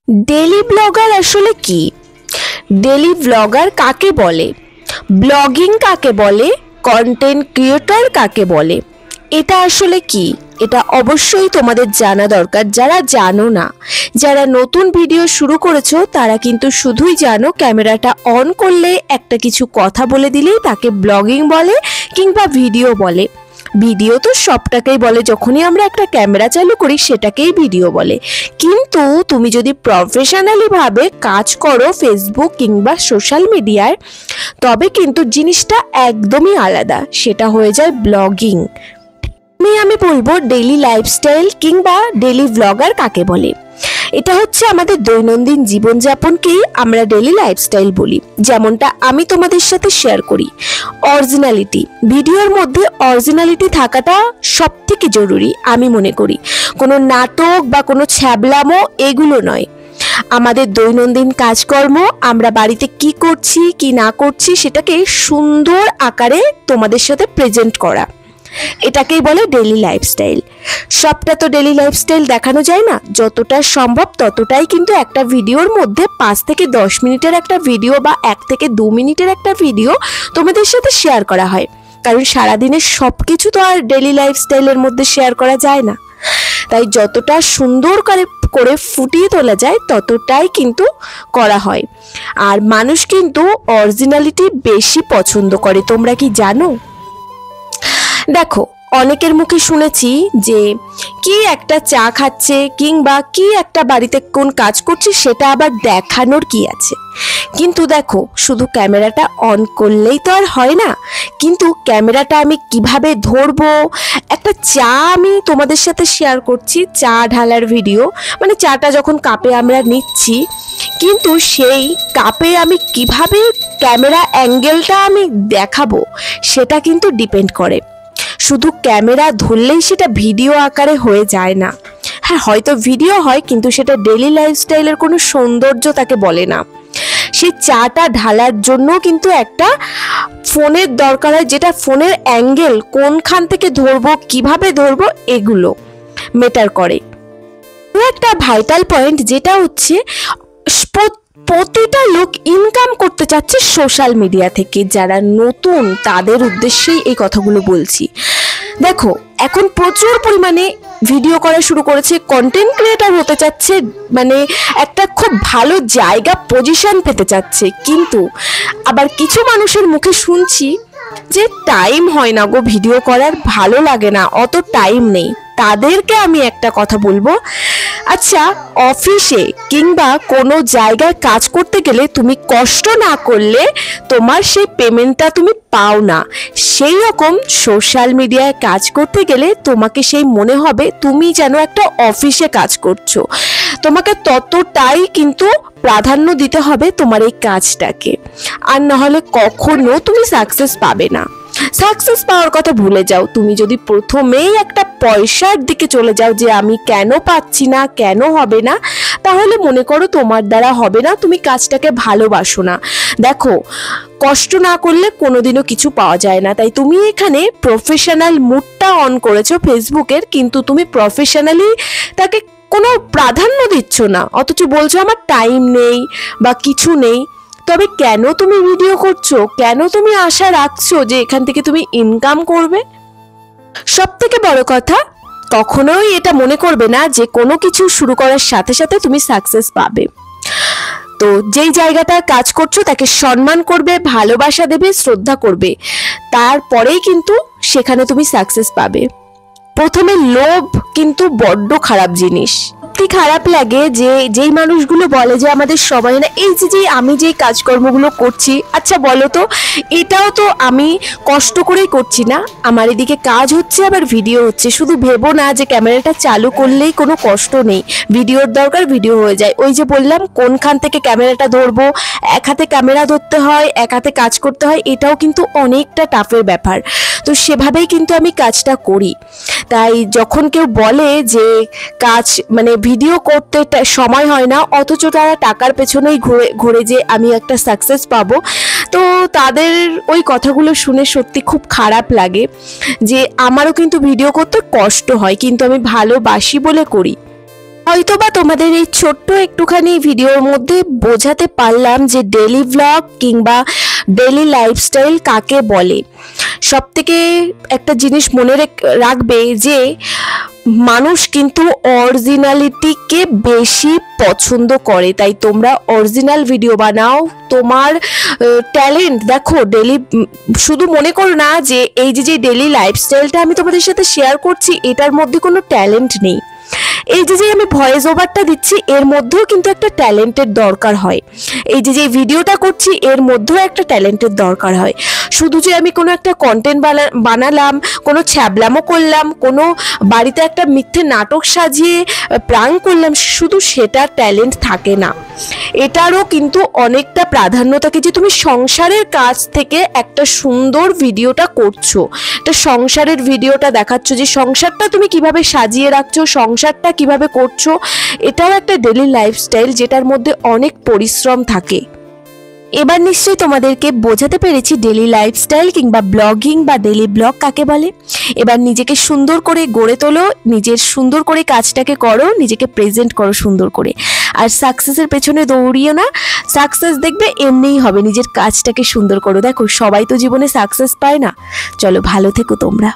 Daily blogger আসলে কি? Daily blogger কাকে বলে? ব্লগিং কাকে বলে? কন্টেন্ট ক্রিয়েটর কাকে বলে? এটা আসলে কি? এটা অবশ্যই তোমাদের জানা দরকার। যারা জানো না, যারা নতুন ভিডিও শুরু করেছো, তারা কিন্তু শুধুই জানো ক্যামেরাটা অন করলে একটা কিছু কথা বলে দিলেই তাকে ব্লগিং বলে কিংবা ভিডিও বলে। ভিডিও তো সবটাকেই বলে, যখনই আমরা একটা ক্যামেরা চালু করি সেটাকেই ভিডিও বলে। কিন্তু তুমি যদি প্রফেশনালি ভাবে কাজ করো ফেসবুক কিংবা সোশ্যাল মিডিয়ায়, তবে কিন্তু জিনিসটা একদমই আলাদা, সেটা হয়ে যায় ব্লগিং। আমি বলবো ডেইলি লাইফস্টাইল কিংবা ডেইলি ব্লগার কাকে বলে। এটা হচ্ছে আমাদের দৈনন্দিন জীবনযাপনকেই আমরা ডেইলি লাইফস্টাইল বলি। যেমনটা আমি তোমাদের সাথে শেয়ার করি, অরিজিনালিটি, ভিডিওর মধ্যে অরিজিনালিটি থাকাটা সব থেকে জরুরি আমি মনে করি। কোনো নাটক বা কোনো ছ্যাবলামো এগুলো নয়। আমাদের দৈনন্দিন কাজকর্ম, আমরা বাড়িতে কি করছি কি না করছি সেটাকে সুন্দর আকারে তোমাদের সাথে প্রেজেন্ট করা, এটাকেই বলে ডেইলি লাইফস্টাইল। সবটা তো ডেইলি লাইফস্টাইল দেখানো যায় না, যতটা সম্ভব ততটাই কিন্তু একটা ভিডিওর মধ্যে 5 থেকে 10 মিনিটের একটা ভিডিও বা 1 থেকে 2 মিনিটের একটা ভিডিও তোমাদের সাথে শেয়ার করা হয়। কারণ সারাদিনের সব কিছু তো আর ডেইলি লাইফস্টাইলের মধ্যে শেয়ার করা যায় না, তাই যতটা সুন্দর করে ফুটিয়ে তোলা যায় ততটাই কিন্তু করা হয়। আর মানুষ কিন্তু অরিজিনালিটি বেশি পছন্দ করে, তোমরা কি জানো? দেখো, অনেকের মুখে শুনেছি যে কি একটা চা খাচ্ছে কিংবা কি একটা বাড়িতে কোন কাজ করছে সেটা আবার দেখানোর কি আছে। কিন্তু দেখো, শুধু ক্যামেরাটা অন করলেই তো আর হয় না। কিন্তু ক্যামেরাটা আমি কিভাবে ধরবো, একটা চা আমি তোমাদের সাথে শেয়ার করছি, চা ঢালার ভিডিও, মানে চাটা যখন কাপে আমরা নিচ্ছি, কিন্তু সেই কাপে আমি কিভাবে ক্যামেরা অ্যাঙ্গেলটা আমি দেখাবো সেটা কিন্তু ডিপেন্ড করে। শুধু ক্যামেরা ধরলেই সেটা ভিডিও আকারে হয়ে যায় না। হ্যাঁ, হয়তো ভিডিও হয় কিন্তু সেটা ডেইলি লাইফস্টাইলের কোনো সৌন্দর্য তাকে বলে না। সেই চাটা ঢালার জন্য কিন্তু একটা ফোনের দরকার হয়, যেটা ফোনের অ্যাঙ্গেল কোনখান থেকে ধরবো, কিভাবে ধরবো, এগুলো ম্যাটার করে। একটা ভাইটাল পয়েন্ট যেটা হচ্ছে প্রতিটা লোক ইনকাম করতে চাচ্ছে সোশ্যাল মিডিয়া থেকে। যারা নতুন তাদের উদ্দেশ্যেই এই কথাগুলো বলছি। দেখো, এখন প্রচুর পরিমাণে ভিডিও করা শুরু করেছে, কন্টেন্ট ক্রিয়েটর হতে চাচ্ছে, মানে একটা খুব ভালো জায়গা পজিশন পেতে চাচ্ছে। কিন্তু আবার কিছু মানুষের মুখে শুনছি যে টাইম হয় না গো ভিডিও করার, ভালো লাগে না, অত টাইম নেই। তাদেরকে আমি একটা কথা বলবো, আচ্ছা, অফিসে কিংবা কোনো জায়গায় কাজ করতে গেলে তুমি কষ্ট না করলে তোমার সেই পেমেন্টটা তুমি পাও না। সেই রকম সোশ্যাল মিডিয়ায় কাজ করতে গেলে তোমাকে সেই মনে হবে তুমি যেন একটা অফিসে কাজ করছো। তোমাকে ততটাই কিন্তু প্রাধান্য দিতে হবে তোমার এই কাজটাকে, আর নাহলে কখনো তুমি সাকসেস পাবে না। সাকসেস পাওয়ার কথা ভুলে যাও। তুমি যদি প্রথমেই একটা পয়সার দিকে চলে যাও যে আমি কেন পাচ্ছি না, কেন হবে না, তাহলে মনে করো তোমার দ্বারা হবে না, তুমি কাজটাকে ভালোবাসো না। দেখো, কষ্ট না করলে কোনোদিনও কিছু পাওয়া যায় না। তাই তুমি এখানে প্রফেশনাল মুডটা অন করেছো ফেসবুকের, কিন্তু তুমি প্রফেশনালি তাকে কোনো প্রাধান্য দিচ্ছ না, অথচ বলছো আমার টাইম নেই বা কিছু নেই। তবে কেন তুমি ভিডিও করছো, কেন তুমি আশা রাখছো যে এখান থেকে তুমি ইনকাম করবে? সব থেকে বড় কথা, কখনোই এটা মনে করবে না যে কোনো কিছু শুরু করার সাথে সাথে তুমি সাকসেস পাবে। তো যেই জায়গাটা কাজ করছো তাকে সম্মান করবে, ভালোবাসা দেবে, শ্রদ্ধা করবে, তারপরেই কিন্তু সেখানে তুমি সাকসেস পাবে। প্রথমে লোভ কিন্তু বড্ড খারাপ জিনিস। খারাপ লাগে যে যেই মানুষগুলো বলে যে আমাদের সময় না, এই যে আমি যেই কাজকর্মগুলো করছি, আচ্ছা বলো তো, এটাও তো আমি কষ্ট করেই করছি না, আমার এদিকে কাজ হচ্ছে আবার ভিডিও হচ্ছে। শুধু ভেবো না যে ক্যামেরাটা চালু করলেই কোনো কষ্ট নেই, ভিডিওর দরকার, ভিডিও হয়ে যায়। ওই যে বললাম কোনখান থেকে ক্যামেরাটা ধরবো, এক হাতে ক্যামেরা ধরতে হয়, এক হাতে কাজ করতে হয়, এটাও কিন্তু অনেকটা টাফের ব্যাপার। তো সেভাবেই কিন্তু আমি কাজটা করি। তাই যখন কেউ বলে যে কাজ মানে ভিডিও করতে সময় হয় না, অথচ তারা টাকার পেছনেই ঘুরে যে আমি একটা সাকসেস পাবো, তো তাদের ওই কথাগুলো শুনে সত্যি খুব খারাপ লাগে। যে আমারও কিন্তু ভিডিও করতে কষ্ট হয়, কিন্তু আমি ভালোবাসি বলে করি। হয়তোবা তোমাদের এই ছোট্ট একটুখানি ভিডিওর মধ্যে বোঝাতে পারলাম যে ডেলি ব্লগ কিংবা ডেলি লাইফস্টাইল কাকে বলে। সবথেকে একটা জিনিস মনে রাখবে যে মানুষ কিন্তু অরিজিনালিটিকে বেশি পছন্দ করে, তাই তোমরা অরিজিনাল ভিডিও বানাও। তোমার ট্যালেন্ট দেখো ডেলি, শুধু মনে করো না যে এই যে ডেলি লাইফস্টাইলটা আমি তোমাদের সাথে শেয়ার করছি এটার মধ্যে কোনো ট্যালেন্ট নেই। এই যে আমি ভয়েস ওভারটা দিচ্ছি এর মধ্যেও কিন্তু একটা ট্যালেন্টের দরকার হয়। এই যে ভিডিওটা করছি এর মধ্যেও একটা ট্যালেন্টের দরকার হয়। শুধু যে আমি কোনো একটা কন্টেন্ট বানালাম, কোনো ছ্যাবলামো করলাম, কোনো বাড়িতে একটা মিথ্যে নাটক সাজিয়ে প্রাঙ্ক করলাম, শুধু সেটা ট্যালেন্ট থাকে না। এটারও কিন্তু অনেকটা প্রাধান্য থাকে যে তুমি সংসারের কাজ থেকে একটা সুন্দর ভিডিওটা করছো, একটা সংসারের ভিডিওটা দেখাচ্ছ যে সংসারটা তুমি কিভাবে সাজিয়ে রাখছো, সংসারটা কিভাবে করছো। এটাও একটা ডেলি লাইফস্টাইল যেটার মধ্যে অনেক পরিশ্রম থাকে। এবার নিশ্চয়ই তোমাদেরকে বোঝাতে পেরেছি ডেলি লাইফস্টাইল কিংবা ব্লগিং বা ডেলি ব্লগ কাকে বলে। এবার নিজেকে সুন্দর করে গড়ে তোলো, নিজের সুন্দর করে কাজটাকে করো, নিজেকে প্রেজেন্ট করো সুন্দর করে। আর সাকসেসের পেছনে দৌড়িও না, সাকসেস দেখবে এমনিই হবে। নিজের কাজটাকে সুন্দর করো। দেখো সবাই তো জীবনে সাকসেস পায় না। চলো ভালো থেকো তোমরা।